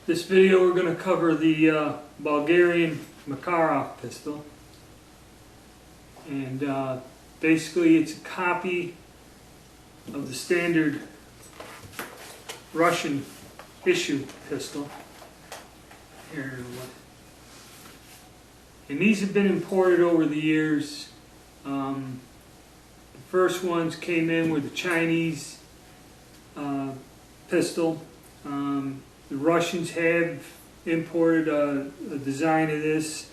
This video we're going to cover the Bulgarian Makarov pistol, and basically it's a copy of the standard Russian issue pistol. Here, and these have been imported over the years. The first ones came in with the Chinese pistol. The Russians have imported a design of this.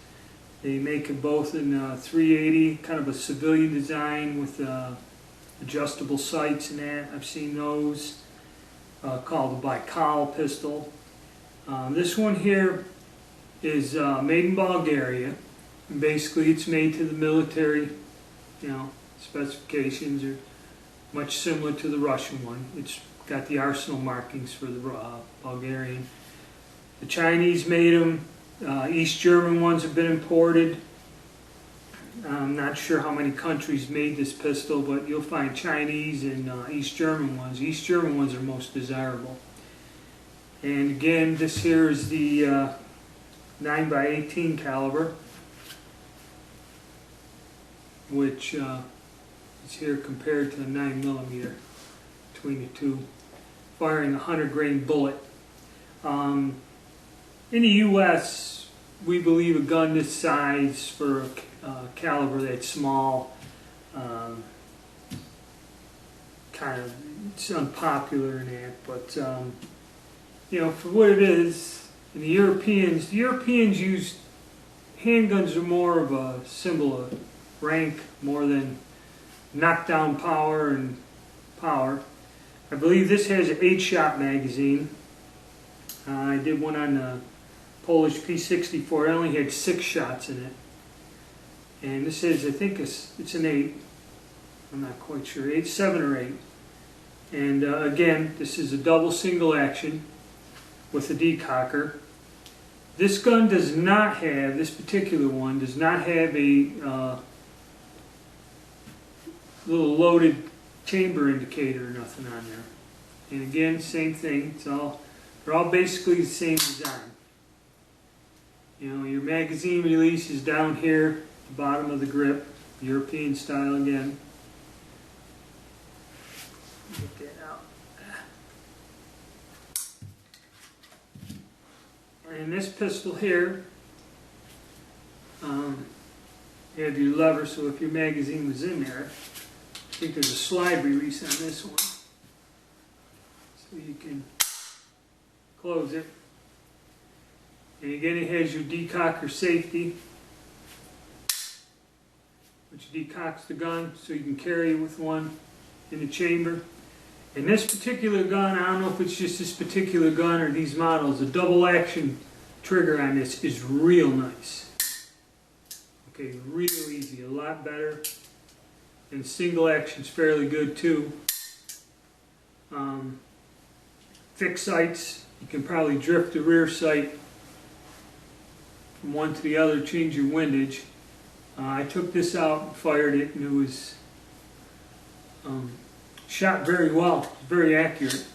They make it both in 380, kind of a civilian design with adjustable sights and that. I've seen those called the Baikal pistol. This one here is made in Bulgaria. And basically, it's made to the military, specifications are much similar to the Russian one. It's got the arsenal markings for the Bulgarian. The Chinese made them. East German ones have been imported. I'm not sure how many countries made this pistol, but you'll find Chinese and East German ones. East German ones are most desirable. And again, this here is the 9x18 caliber, which is here compared to the 9mm between the two, firing a 100-grain bullet. In the U.S., we believe a gun this size for a caliber that small, it's unpopular in that, but for what it is, and the Europeans use handguns are more of a symbol of rank more than knockdown power and power. I believe this has an 8-shot magazine. I did one on the Polish P64. I only had 6 shots in it. And this is, I think it's an 8. I'm not quite sure. 7 or 8. And again, this is a double single action with a decocker. This gun does not have, this particular one does not have a little loaded chamber indicator or nothing on there. And again, same thing. They're all basically the same design. Your magazine release is down here at the bottom of the grip, European style again. Get that out. And this pistol here, you have your lever, so if your magazine was in there, I think there's a slide release on this one, so you can close it. And again, it has your decocker safety, which decocks the gun so you can carry it with one in the chamber. And this particular gun, I don't know if it's just this particular gun or these models, the double action trigger on this is real nice. Okay, real easy, a lot better. And single action's fairly good too. Fixed sights, you can probably drift the rear sight from one to the other, change your windage. I took this out and fired it, and it was shot very well, very accurate.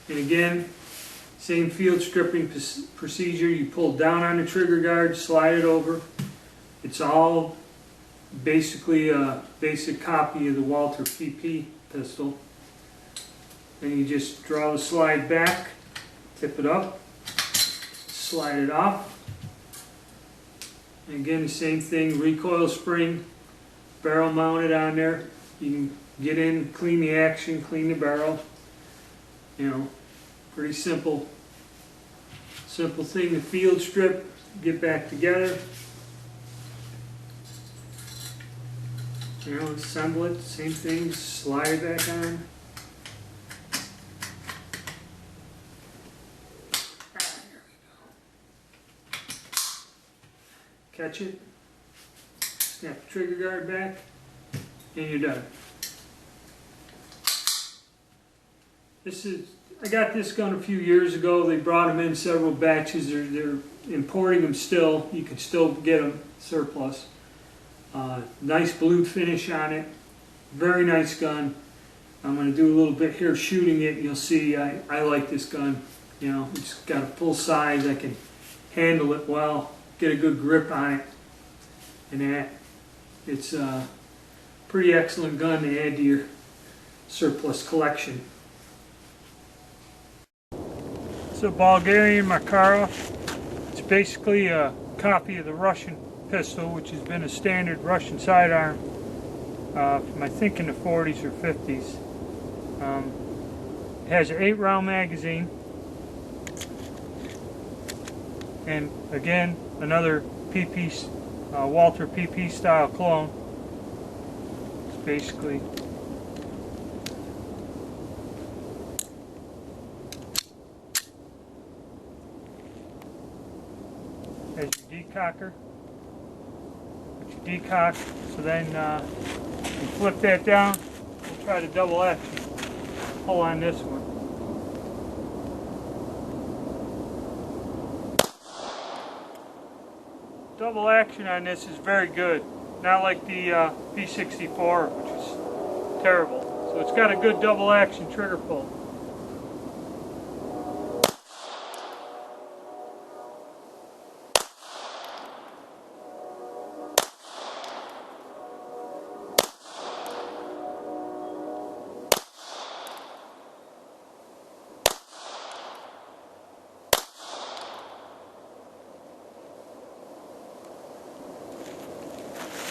And again, same field stripping procedure. You pull down on the trigger guard, slide it over. It's all basically a basic copy of the Walther PP pistol. Then you just draw the slide back, tip it up, slide it off. And again, the same thing, recoil spring, barrel mounted on there. You can get in, clean the action, clean the barrel. Pretty simple thing to field strip, get back together. Assemble it, same thing, slide it back on. There we go. Catch it, snap the trigger guard back, and you're done. I got this gun a few years ago. They brought them in several batches. They're importing them still. You can still get them surplus. Nice blue finish on it. Very nice gun. I'm going to do a little bit here shooting it. You'll see I like this gun. You know, it's got a full size. I can handle it well, get a good grip on it, and that. It's a pretty excellent gun to add to your surplus collection. It's a Bulgarian Makarov. It's basically a copy of the Russian pistol, which has been a standard Russian sidearm from I think in the 40s or 50s. It has an 8-round magazine, and again another PP, Walter PP style clone. It's basically as your decocker. Put your decock, so then you flip that down. We'll try the double action. Pull on this one. Double action on this is very good. Not like the P64, which is terrible. So it's got a good double action trigger pull.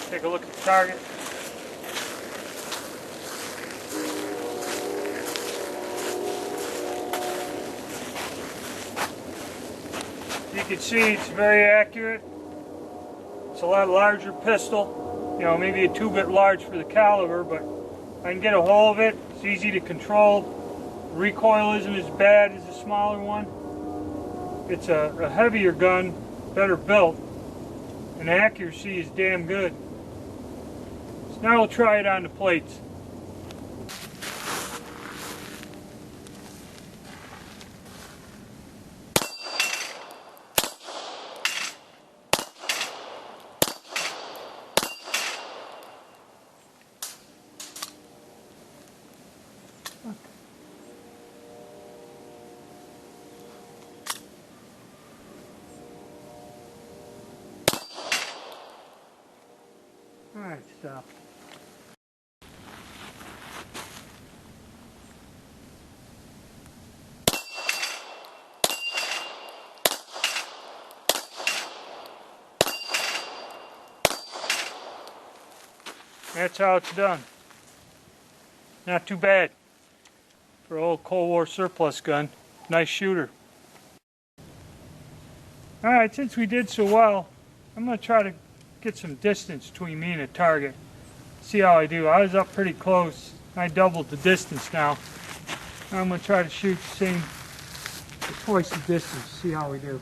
Take a look at the target. You can see it's very accurate. It's a lot larger pistol. You know, maybe a 2-bit large for the caliber, but I can get a hold of it. It's easy to control. The recoil isn't as bad as the smaller one. It's a heavier gun, better built, and the accuracy is damn good. Now we'll try it on the plates. All right, stop. That's how it's done. Not too bad for an old Cold War surplus gun. Nice shooter. Alright, since we did so well, I'm going to try to get some distance between me and the target. See how I do. I was up pretty close. I doubled the distance now. I'm going to try to shoot the same, twice the distance. See how we do.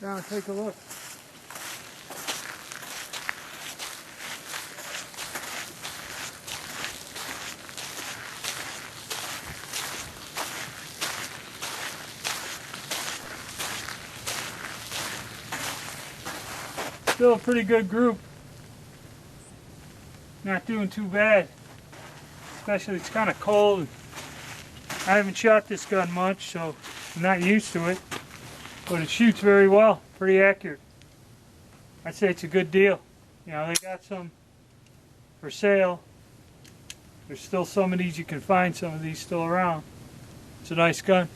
Now take a look. Still a pretty good group. Not doing too bad. Especially it's kind of cold. I haven't shot this gun much, so I'm not used to it. But it shoots very well, pretty accurate. I'd say it's a good deal. You know, they got some for sale. There's still some of these you can find, some of these still around. It's a nice gun.